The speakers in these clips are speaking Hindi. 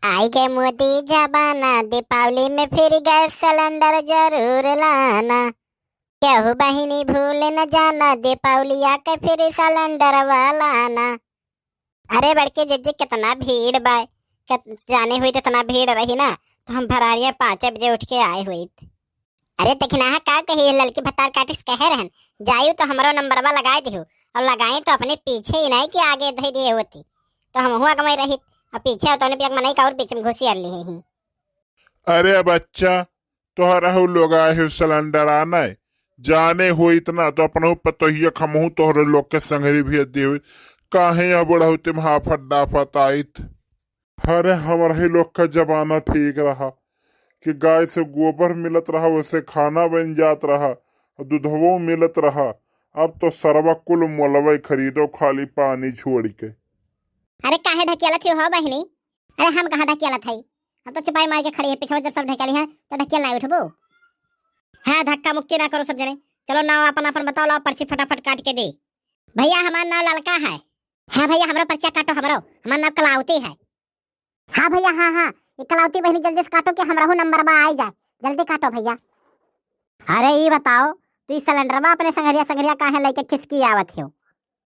आई के मोदी जबाना, दीपावली में फिर गैस सिलेंडर जरूर लाना। केहू बहिनी भूल न जाना, दीपावली आके फिर सिलेंडर वाला आना। अरे बड़के जज्जे कितना भीड़ बा, जाने हुई तो इतना भीड़ रही ना, तो हम भरारिया 5 बजे उठ के आए हुई। अरे तखना का कही लड़की भतार काटिस कहे रहन, जायू तो हमारो नंबरवा लगाए दिहु, और लगाई तो अपने पीछे ही नहीं कि आगे धई दिए होती, तो हम हुआ गमई रही। अब पीछे तो पियक मनाई का और बीच में घुसी ली ही। अरे बच्चा, तोहरा हु लोग आए हो सिलेंडर आना है, जाने हो इतना तो अपना पतोहिया खमहू तोहरे लोग के संगरी भी दे काहे या बढ़ऊ तुम हाफत डाफत आइत। अरे हमारा ही लोग का जमाना ठीक रहा कि गाय से गोबर मिलत रहा, वैसे खाना बन जात रहा, दूधवो मिलत रहा। अब तो सरवा कुल मोलवई खरीदो खाली पानी छोड़ के। अरे काहे ढकेला थी हो बहिनी? अरे हम कहाँ ढकेला थई, हम तो छिपाई मार के खड़ी है पीछे। जब सब ढकेली है तो ढकेल नहीं उठबो है। धक्का मुक्की ना करो सब जने। चलो नाव अपन अपन बताओ, लो पर्ची फटाफट काट के दे। भैया हमारा नाव ललका है। हाँ भैया हमारा पर्चा काटो, हमारा नाव कलावती है। हाँ भैया हाँ हाँ, ये कलावती बहनी जल्दी से काटो कि हमारा नंबर बा आई जाए। जल्दी काटो भैया। अरे ये बताओ, तू इस सिलेंडर में अपने संगरिया संगरिया काहे लेके खिसकी आवत हो?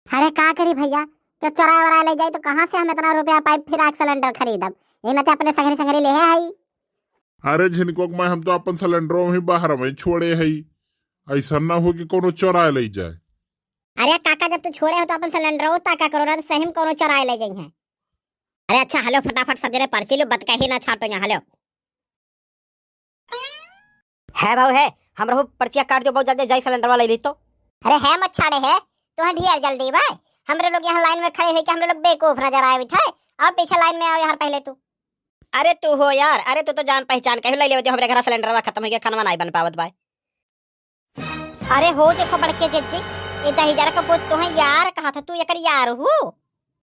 अरे का करी भैया, तो चोरा वरा ले जाए तो कहाँ से हम इतना रुपया पाइप फिर आग सिलेंडर खरीदब? ये न अपने संगरी संगरी ले है। अरे झिनको मैं हम तो अपन सिलेंडरों में बाहर में छोड़े है, ऐसा ना हो कि कोनो चोरा ले जाए। अरे काका जब तू छोड़े हो तो अपन सिलेंडर ताका करो ना, तो सही में कोनो चोरा ले जाए है। अरे अच्छा हलो फटाफट सब जने पर्ची लो, बत कही ना छाटो यहाँ। हलो है भाव है, हम रहो पर्चिया काट दो बहुत जल्दी जाई सिलेंडर वाला ले तो। अरे है मत छाड़े है तो ढेर जल्दी भाई। हमरे लोग यहाँ लाइन में खड़े हुए कि हम लोग बेवकूफ नजर आए थे। अब पीछे लाइन में आओ यार पहले तू। अरे तू हो यार, अरे तू तो जान पहचान कहीं ले ले जो हमरे घर सिलेंडर वा खत्म हो गया, खाना नहीं बन पावत भाई। अरे हो देखो बड़के जज्जी, ये दहीजरा का पुत तो है यार। कहा था तू ये कर यार हूँ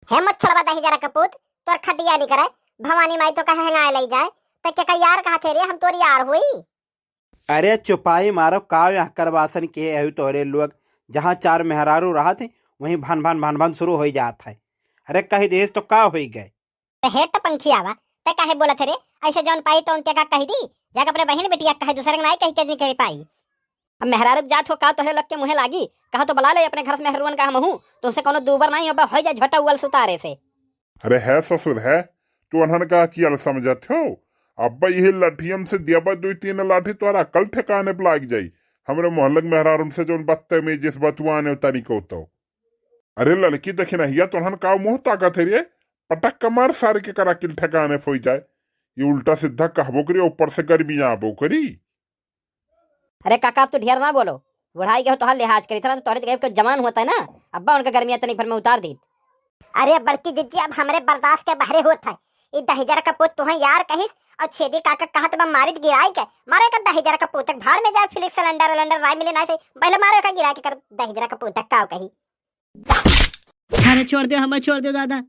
है मत छड़वा दहीजरा का पुत। तो खटिया नहीं करे भवानी माई तो कहे हंगाए ले जाए तो क्या यार कहा थे रे, हम तोरी यार हुई। अरे चुपाई मारो का यहाँ करवासन के है तोरे लोग। जहाँ 4 मेहरारू रहा थे वहीं भान भान शुरू हो जात है। अरे कही देश तो का हो गए हेट पंखी आवा ते काहे बोला थे रे? ऐसे जौन पाई तो उनते का कही दी, जाकर अपने बहन बेटिया कहे, दूसरे के नहीं कही के नहीं कर पाई। अब मेहरारू जात हो का तोहरे लोग के मुहे लागी, कहा तो बुला ले अपने घर से मेहरुवन का हम हूँ, तुमसे कोनो दूबर नहीं हो जाए झोटा उल सुतारे से। अरे है ससुर है, तू अनहन का किया समझत हो? अब्बा यही लाठियम से दियाबा 2-3 लाठी तोरा कल ठिकाने पे लाग जाई। हमरे मोहल्ले मेहरारू से जो बत्ते में जिस बतुआने तरीका होता। अरे लड़की देखे नहीं तो अनहन का मुंह ताकत है रे, पटक कमार सारे के करा किल ठिकाने हो जाए। ये उल्टा सीधा कहबो करी, ऊपर से गर्मी आबो करी। अरे काका अब तो ढेर ना बोलो, बुढ़ाई के हो तो हर लिहाज करी था, तोहरे जगह पे जवान होता है ना, अब्बा उनका गर्मियां तनिक भर में उतार दी। अरे बड़की जिज्जी अब हमरे बर्दाश्त के बाहरे होता है। ये दहीजरा का पुत तू है यार कहिस, और छेदी काका कहा तो मारित गिराई के मारे का दहीजरा का पुतक भार में जाए। फिलिप सिलेंडर सिलेंडर राय मिले ना से पहले मारे का गिरा के कर दहीजरा का पुतक का कही। अरे छोड़ दो, हमें छोड़ दो दादा।